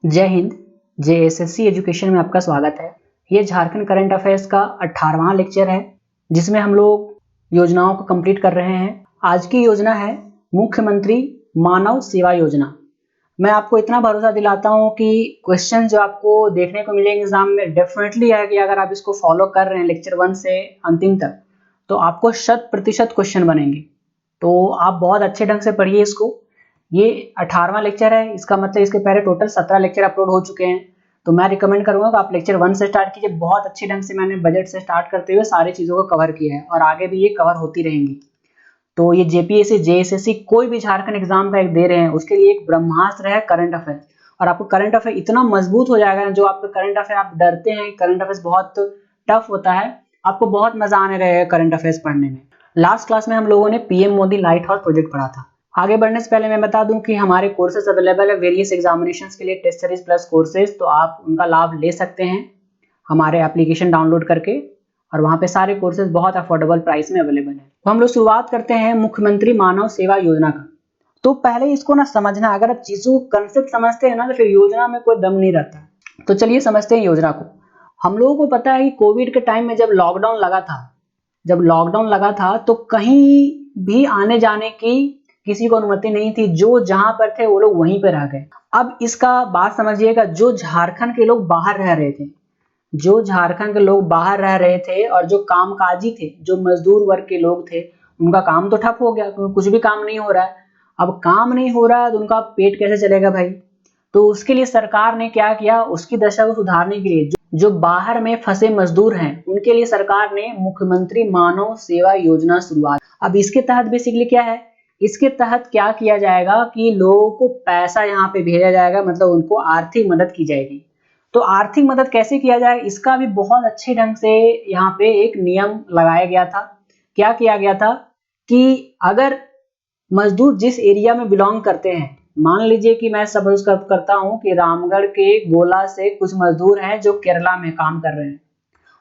जय Hind. JSSC education में आपका स्वागत है। ये झारखंड करंट अफेयर्स का 18वां लेक्चर है जिसमें हम लोग योजनाओं को कंप्लीट कर रहे हैं। आज की योजना है मुख्यमंत्री मानव सेवा योजना। मैं आपको इतना भरोसा दिलाता हूँ कि क्वेश्चन जो आपको देखने को मिलेंगे एग्जाम में डेफिनेटली है कि अगर आप इसको फॉलो कर रहे हैं लेक्चर 1 से अंतिम तक तो आपको 100% क्वेश्चन बनेंगे। तो आप बहुत अच्छे ढंग से पढ़िए इसको। ये 18वां लेक्चर है, इसका मतलब इसके पहले टोटल 17 लेक्चर अपलोड हो चुके हैं। तो मैं रिकमेंड करूंगा कि आप लेक्चर 1 से स्टार्ट कीजिए। बहुत अच्छे ढंग से मैंने बजट से स्टार्ट करते हुए सारी चीज़ों को कवर किया है और आगे भी ये कवर होती रहेंगी। तो ये जेपीएससी जेएसएससी कोई भी झारखंड एग्जाम का एक दे रहे हैं उसके लिए एक ब्रह्मास्त्र है करंट अफेयर। और आपको करंट अफेयर इतना मजबूत हो जाएगा, जो आपका करंट अफेयर आप डरते हैं करंट अफेयर बहुत टफ होता है, आपको बहुत मजा आने रहेगा करंट अफेयर्स पढ़ने में। लास्ट क्लास में हम लोगों ने PM Modi light house project पढ़ा था। आगे बढ़ने से पहले मैं बता दूं कि हमारे कोर्सेज अवेलेबल है वेरियस एग्जामिनेशंस के लिए, टेस्ट सीरीज प्लस कोर्सेज, तो आप उनका लाभ ले सकते हैं हमारे एप्लीकेशन डाउनलोड करके। और वहाँ पे सारे कोर्सेज बहुत अफोर्डेबल प्राइस में अवेलेबल है। तो हम लोग शुरुआत करते हैं मुख्यमंत्री मानव सेवा योजना का। तो पहले इसको ना समझना, अगर आप चीजों को कंसेप्ट समझते हैं ना तो फिर योजना में कोई दम नहीं रहता। तो चलिए समझते हैं योजना को। हम लोगों को पता है कि कोविड के टाइम में जब लॉकडाउन लगा था तो कहीं भी आने जाने की किसी को अनुमति नहीं थी। जो जहां पर थे वो लोग वहीं पर रह गए। अब इसका बात समझिएगा, जो झारखंड के लोग बाहर रह रहे थे और जो कामकाजी थे, जो मजदूर वर्ग के लोग थे, उनका काम तो ठप हो गया क्योंकि कुछ भी काम नहीं हो रहा है। अब काम नहीं हो रहा है तो उनका पेट कैसे चलेगा भाई। तो उसके लिए सरकार ने क्या किया, उसकी दशा को सुधारने के लिए जो बाहर में फंसे मजदूर हैं उनके लिए सरकार ने मुख्यमंत्री मानव सेवा योजना शुरुआत। अब इसके तहत बेसिकली क्या है, इसके तहत क्या किया जाएगा कि लोगों को पैसा यहाँ पे भेजा जाएगा, मतलब उनको आर्थिक मदद की जाएगी। तो आर्थिक मदद कैसे किया जाए, इसका भी बहुत अच्छे ढंग से यहाँ पे एक नियम लगाया गया था। क्या किया गया था कि अगर मजदूर जिस एरिया में बिलोंग करते हैं, मान लीजिए कि मैं सपोज करता हूँ कि रामगढ़ के गोला से कुछ मजदूर हैं जो केरला में काम कर रहे हैं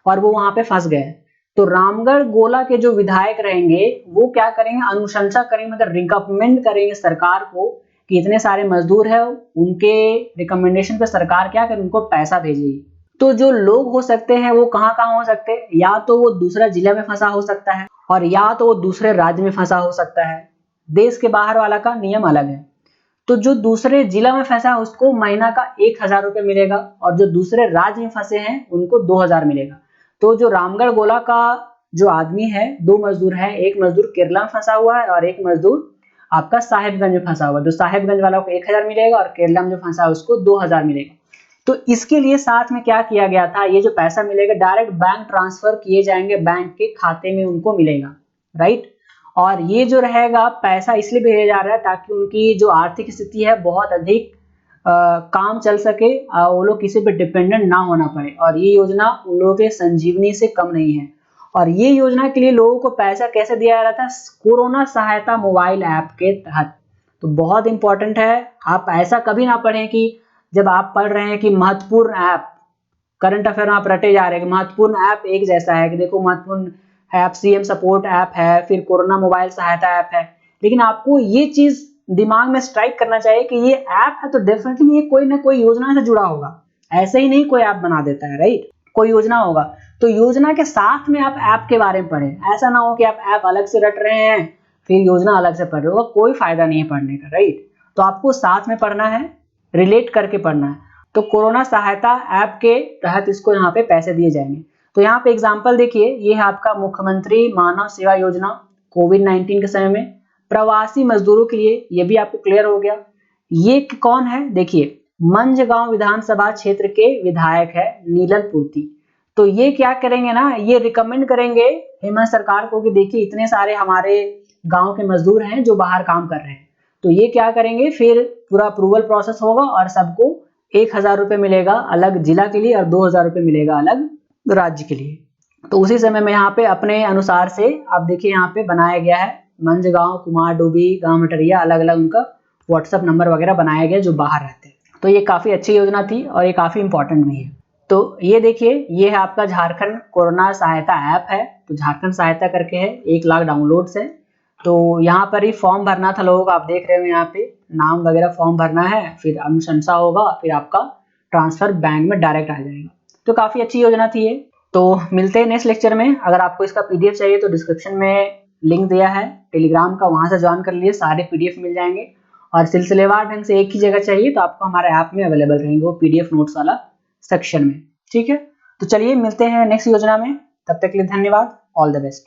और वो वहां पे फंस गए। तो रामगढ़ गोला के जो विधायक रहेंगे वो क्या करेंगे, अनुशंसा करेंगे, मतलब रिकमेंड करेंगे सरकार को कि इतने सारे मजदूर है, उनके रिकमेंडेशन पे सरकार क्या करे, उनको पैसा भेजेगी। तो जो लोग हो सकते हैं वो कहाँ कहाँ हो सकते हैं, या तो वो दूसरा जिला में फंसा हो सकता है और या तो वो दूसरे राज्य में फंसा हो सकता है। देश के बाहर वाला का नियम अलग है। तो जो दूसरे जिला में फंसा है उसको महीना का 1000 रुपये मिलेगा और जो दूसरे राज्य में फंसे हैं उनको 2000 मिलेगा। तो जो रामगढ़ गोला का जो आदमी है, 2 मजदूर है, एक मजदूर केरला में फंसा हुआ है और एक मजदूर आपका साहेबगंज में फंसा हुआ है। तो साहेबगंज वाला को 1000 मिलेगा और केरला में जो फंसा है उसको 2000 मिलेगा। तो इसके लिए साथ में क्या किया गया था, ये जो पैसा मिलेगा डायरेक्ट बैंक ट्रांसफर किए जाएंगे, बैंक के खाते में उनको मिलेगा, राइट। और ये जो रहेगा पैसा इसलिए भेजा जा रहा है ताकि उनकी जो आर्थिक स्थिति है बहुत अधिक काम चल सके, वो लोग किसी पे डिपेंडेंट ना होना पड़े। और ये योजना उन लोगों के संजीवनी से कम नहीं है। और ये योजना के लिए लोगों को पैसा कैसे दिया जा रहा था, कोरोना सहायता मोबाइल ऐप के तहत। तो बहुत इंपॉर्टेंट है, आप ऐसा कभी ना पढ़ें कि जब आप पढ़ रहे हैं कि महत्वपूर्ण ऐप, करंट अफेयर में आप रटे जा रहे हैं कि महत्वपूर्ण ऐप एक जैसा है कि देखो महत्वपूर्ण ऐप सीएम सपोर्ट ऐप है, फिर कोरोना मोबाइल सहायता ऐप है। लेकिन आपको ये चीज दिमाग में स्ट्राइक करना चाहिए कि ये ऐप है तो डेफिनेटली ये कोई ना कोई योजना से जुड़ा होगा। ऐसे ही नहीं कोई ऐप बना देता है, राइट, कोई योजना होगा। तो योजना के साथ में आप ऐप के बारे में पढ़ें। ऐसा ना हो कि आप ऐप अलग से रट रहे हैं फिर योजना अलग से पढ़ रहे हो, कोई फायदा नहीं है पढ़ने का, राइट। तो आपको साथ में पढ़ना है, रिलेट करके पढ़ना है। तो कोरोना सहायता ऐप के तहत इसको यहाँ पे पैसे दिए जाएंगे। तो यहाँ पे एग्जांपल देखिए, ये है आपका मुख्यमंत्री मानव सेवा योजना कोविड-19 के समय में प्रवासी मजदूरों के लिए। ये भी आपको क्लियर हो गया। ये कौन है, देखिए मंझगांव विधानसभा क्षेत्र के विधायक है नीलल पूर्ति। तो ये क्या करेंगे ना, ये रिकमेंड करेंगे हेमंत सरकार को कि देखिए इतने सारे हमारे गांव के मजदूर हैं जो बाहर काम कर रहे हैं। तो ये क्या करेंगे, फिर पूरा अप्रूवल प्रोसेस होगा और सबको 1000 रुपये मिलेगा अलग जिला के लिए और 2000 रुपये मिलेगा अलग राज्य के लिए। तो उसी समय में यहाँ पे अपने अनुसार से आप देखिए यहाँ पे बनाया गया है मंझगांव, कुमारडूबी, गांव मटरिया, अलग अलग उनका व्हाट्सएप नंबर वगैरह बनाया गया जो बाहर रहते हैं। तो ये काफी अच्छी योजना थी और ये काफी इंपॉर्टेंट भी है। तो ये देखिए, ये है आपका झारखंड कोरोना सहायता ऐप है। तो झारखंड सहायता करके है, 1 लाख डाउनलोड्स है। तो यहाँ पर ही फॉर्म भरना था लोगों को, आप देख रहे हो यहाँ पे नाम वगैरह फॉर्म भरना है, फिर अनुशंसा होगा, फिर आपका ट्रांसफर बैंक में डायरेक्ट आ जाएगा। तो काफ़ी अच्छी योजना थी ये। तो मिलते हैं नेक्स्ट लेक्चर में। अगर आपको इसका पीडीएफ चाहिए तो डिस्क्रिप्शन में लिंक दिया है टेलीग्राम का, वहाँ से ज्वाइन कर लिए, सारे पीडीएफ मिल जाएंगे। और सिलसिलेवार ढंग से एक ही जगह चाहिए तो आपको हमारे ऐप में अवेलेबल रहेंगे वो पीडीएफ नोट्स वाला सेक्शन में। ठीक है, तो चलिए मिलते हैं नेक्स्ट योजना में, तब तक के लिए धन्यवाद, ऑल द बेस्ट।